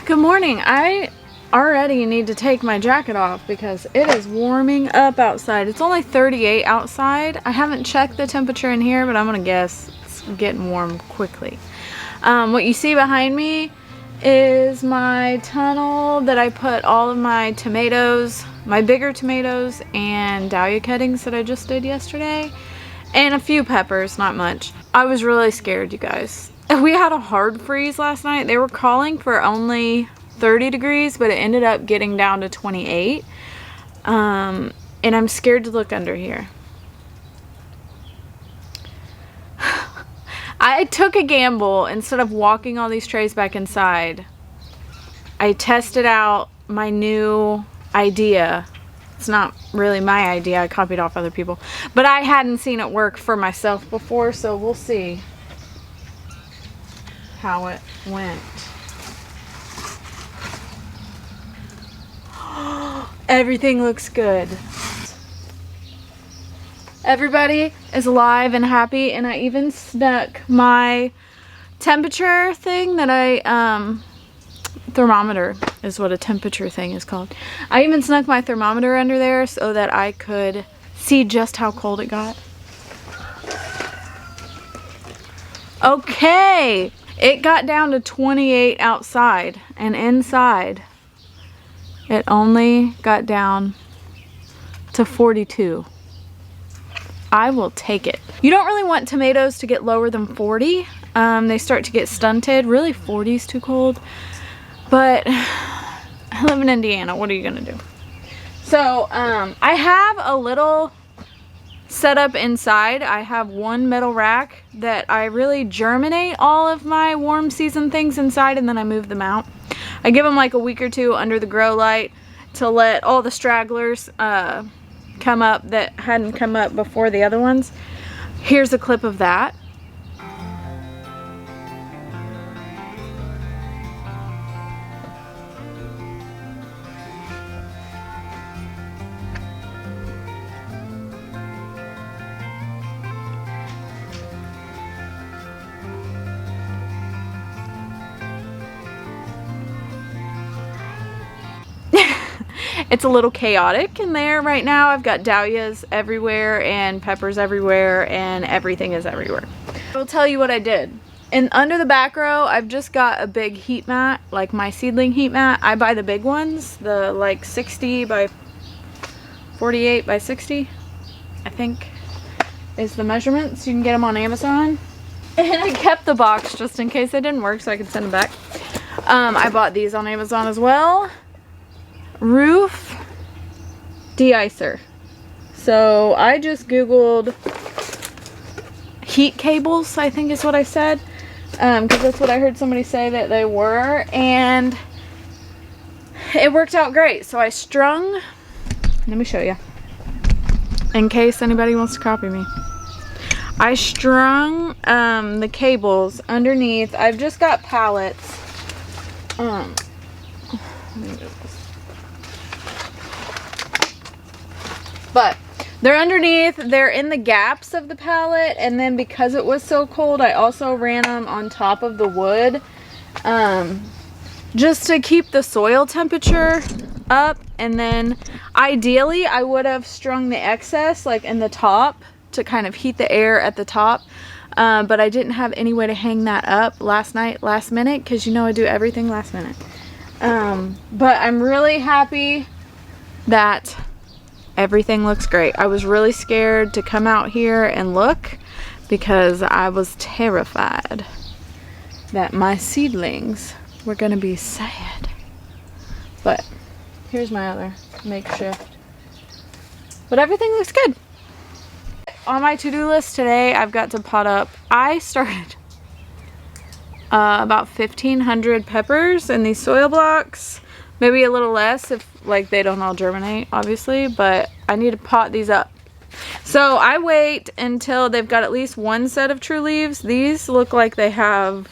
Good morning. I already need to take my jacket off because it is warming up outside. It's only 38 outside. I haven't checked the temperature in here, but I'm gonna guess it's getting warm quickly. What you see behind me is my tunnel that I put all of my tomatoes, my bigger tomatoes and dahlia cuttings that I just did yesterday, and a few peppers, not much. I was really scared, you guys. We had a hard freeze last night. They were calling for only 30 degrees, but it ended up getting down to 28. And I'm scared to look under here. I took a gamble. Instead of walking all these trays back inside, I tested out my new idea. It's not really my idea. I copied off other people. But I hadn't seen it work for myself before, so we'll see how it went. Everything looks good. Everybody is alive and happy, and I even snuck my temperature thing that thermometer is what a temperature thing is called. I even snuck my thermometer under there so that I could see just how cold it got. Okay, it got down to 28 outside, and inside it only got down to 42. I will take it. You don't really want tomatoes to get lower than 40. They start to get stunted. Really, 40 is too cold. But I live in Indiana. What are you gonna do? So I have a little setup inside. I have one metal rack that I really germinate all of my warm season things inside, and then I move them out. I give them like a week or two under the grow light to let all the stragglers come up that hadn't come up before the other ones. Here's a clip of that. It's a little chaotic in there right now. I've got dahlias everywhere and peppers everywhere, and everything is everywhere. I will tell you what I did. And under the back row, I've just got a big heat mat, like my seedling heat mat. I buy the big ones, the like 60 by 48 by 60, I think is the measurements. You can get them on Amazon. And I kept the box just in case they didn't work so I could send them back. I bought these on Amazon as well. Roof de-icer. So I just googled heat cables, I think is what I said, because that's what I heard somebody say that they were, and it worked out great. So I strung, let me show you in case anybody wants to copy me. I strung the cables underneath. I've just got pallets. Let me move this. But they're underneath, they're in the gaps of the pallet, and then because it was so cold, I also ran them on top of the wood, just to keep the soil temperature up. And then ideally I would have strung the excess like in the top to kind of heat the air at the top, but I didn't have any way to hang that up last minute, because you know I do everything last minute. But I'm really happy that everything looks great. I was really scared to come out here and look because I was terrified that my seedlings were gonna be sad. But here's my other makeshift. But everything looks good. On my to-do list today, I've got to pot up. I started about 1,500 peppers in these soil blocks. Maybe a little less if like they don't all germinate, obviously, but I need to pot these up. So I wait until they've got at least one set of true leaves. These look like they have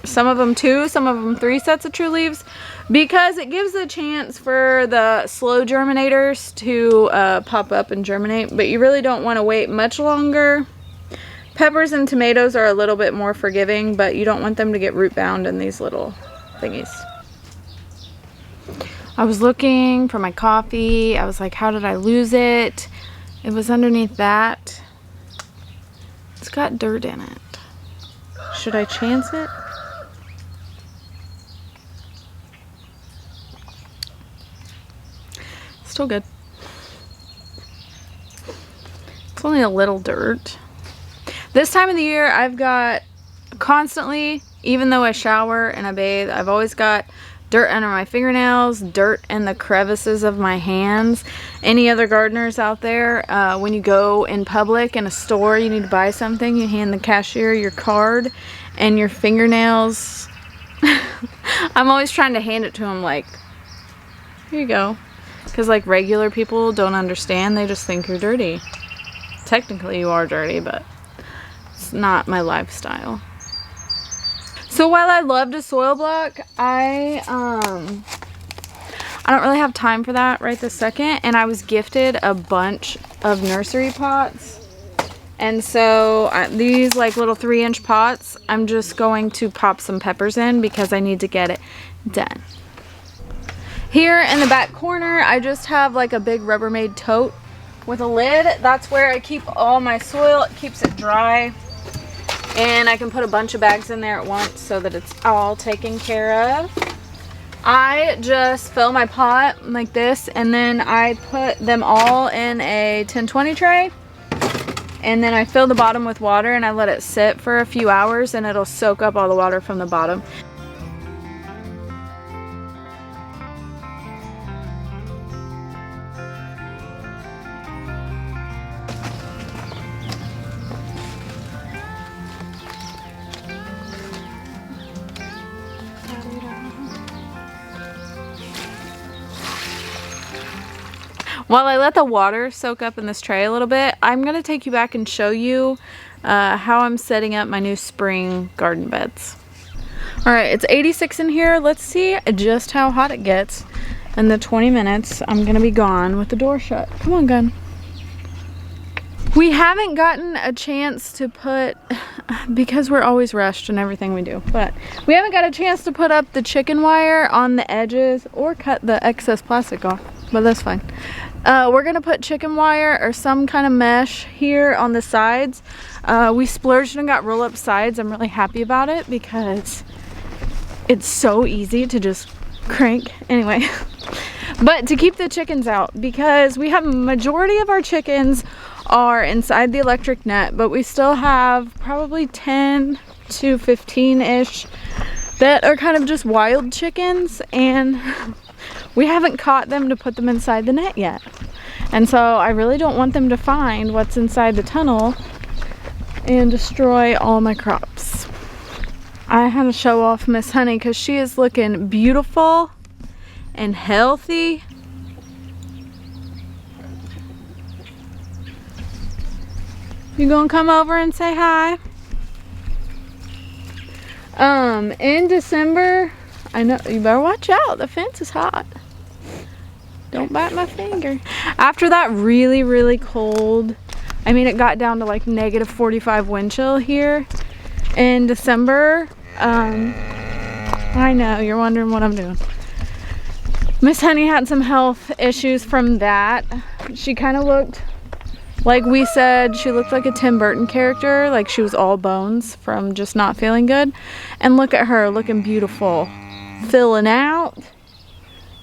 some of them 2, some of them 3 sets of true leaves, because it gives a chance for the slow germinators to pop up and germinate, but you really don't want to wait much longer. Peppers and tomatoes are a little bit more forgiving, but you don't want them to get root bound in these little thingies. I was looking for my coffee. I was like, how did I lose it? It was underneath that. It's got dirt in it. Should I chance it? Still good. It's only a little dirt. This time of the year, I've got constantly, even though I shower and I bathe, I've always got dirt under my fingernails, dirt in the crevices of my hands. Any other gardeners out there, when you go in public in a store, you need to buy something, you hand the cashier your card and your fingernails. I'm always trying to hand it to them like, here you go. Because like regular people don't understand, they just think you're dirty. Technically you are dirty, but it's not my lifestyle. So while I love to soil block, I don't really have time for that right this second, and I was gifted a bunch of nursery pots. And so these like little 3-inch pots, I'm just going to pop some peppers in because I need to get it done. Here in the back corner, I just have like a big Rubbermaid tote with a lid. That's where I keep all my soil. It keeps it dry. And I can put a bunch of bags in there at once so that it's all taken care of. I just fill my pot like this, and then I put them all in a 10-20 tray. And then I fill the bottom with water and I let it sit for a few hours, and it'll soak up all the water from the bottom. While I let the water soak up in this tray a little bit, I'm going to take you back and show you how I'm setting up my new spring garden beds. Alright, it's 86 in here. Let's see just how hot it gets in the 20 minutes I'm going to be gone with the door shut. Come on, gun. We haven't gotten a chance to put, because we're always rushed in everything we do, but we haven't got a chance to put up the chicken wire on the edges or cut the excess plastic off, but that's fine. We're gonna put chicken wire or some kind of mesh here on the sides. We splurged and got roll-up sides. I'm really happy about it because it's so easy to just crank. Anyway, but to keep the chickens out, because we have majority of our chickens are inside the electric net, but we still have probably 10 to 15-ish that are kind of just wild chickens, and we haven't caught them to put them inside the net yet. And so I really don't want them to find what's inside the tunnel and destroy all my crops. I had to show off Miss Honey because she is looking beautiful and healthy. You gonna come over and say hi? In December, I know you better watch out, the fence is hot. Don't bite my finger. After that really cold, I mean it got down to like -45 wind chill here in December. I know you're wondering what I'm doing. Miss Honey had some health issues from that. She kind of looked, like we said, she looked like a Tim Burton character, like she was all bones from just not feeling good. And look at her, looking beautiful, filling out.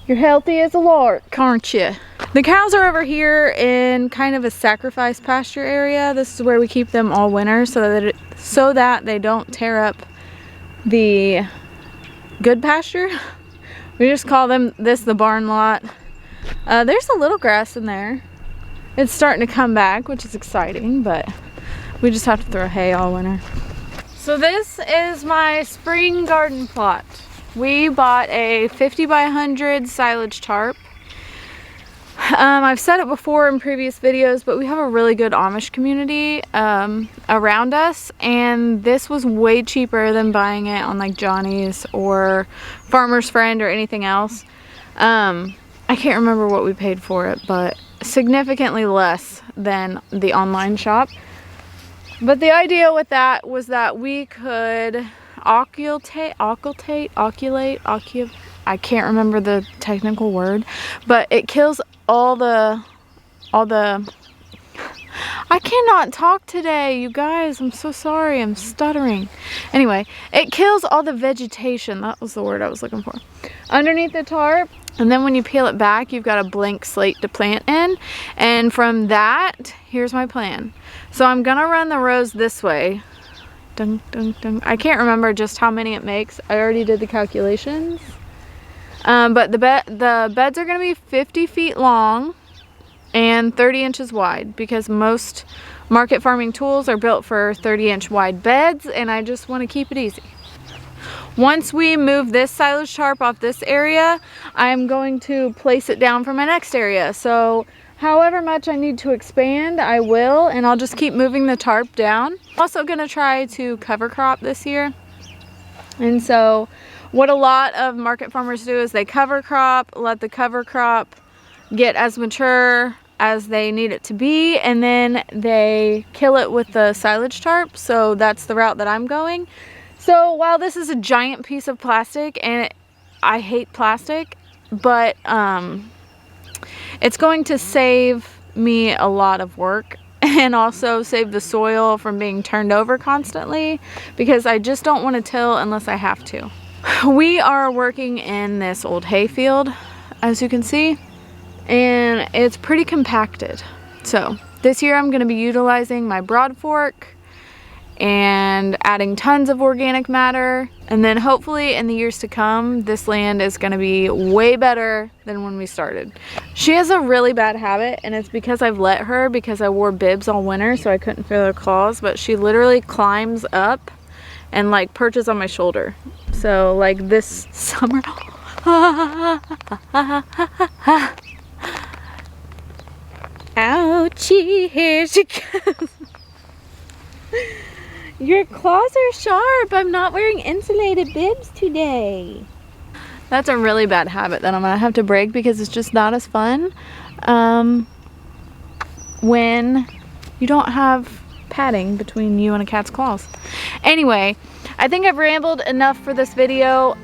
You're healthy as a lark, aren't you? The cows are over here in kind of a sacrifice pasture area. This is where we keep them all winter so that they don't tear up the good pasture. We just call this the barn lot. There's a little grass in there. It's starting to come back, which is exciting, but we just have to throw hay all winter. So this is my spring garden plot. We bought a 50 by 100 silage tarp. I've said it before in previous videos, but we have a really good Amish community around us, and this was way cheaper than buying it on like Johnny's or Farmer's Friend or anything else. I can't remember what we paid for it, but significantly less than the online shop. But the idea with that was that we could oculate, I can't remember the technical word, but it kills all the, I cannot talk today, you guys. I'm so sorry. I'm stuttering. Anyway, it kills all the vegetation. That was the word I was looking for. Underneath the tarp. And then when you peel it back, you've got a blank slate to plant in. And from that, here's my plan. So I'm going to run the rows this way. Dun, dun, dun. I can't remember just how many it makes. I already did the calculations. But the beds are going to be 50 feet long and 30 inches wide, because most market farming tools are built for 30-inch wide beds, and I just want to keep it easy. Once we move this silage tarp off this area, I'm going to place it down for my next area. So however much I need to expand, I will, and I'll just keep moving the tarp down. I'm also going to try to cover crop this year. And so what a lot of market farmers do is they cover crop, let the cover crop get as mature as they need it to be, and then they kill it with the silage tarp. So that's the route that I'm going. So while this is a giant piece of plastic, and I hate plastic, but it's going to save me a lot of work, and also save the soil from being turned over constantly, because I just don't want to till unless I have to. We are working in this old hay field, as you can see, and it's pretty compacted. So this year I'm going to be utilizing my broad fork and adding tons of organic matter, and then hopefully in the years to come this land is going to be way better than when we started. She has a really bad habit, and it's because I've let her, because I wore bibs all winter so I couldn't feel her claws, but she literally climbs up and like perches on my shoulder. So like this summer ouchie, here she goes. Your claws are sharp. I'm not wearing insulated bibs today. That's a really bad habit that I'm gonna have to break, because it's just not as fun when you don't have padding between you and a cat's claws. Anyway, I think I've rambled enough for this video.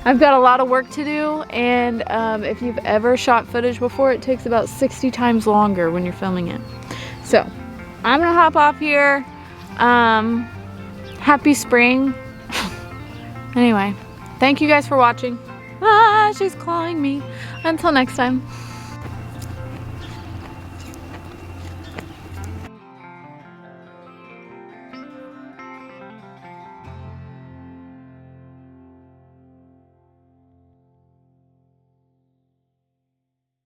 I've got a lot of work to do, and if you've ever shot footage before, it takes about 60 times longer when you're filming it. So I'm gonna hop off here. Happy spring. Anyway, thank you guys for watching. She's clawing me. Until next time.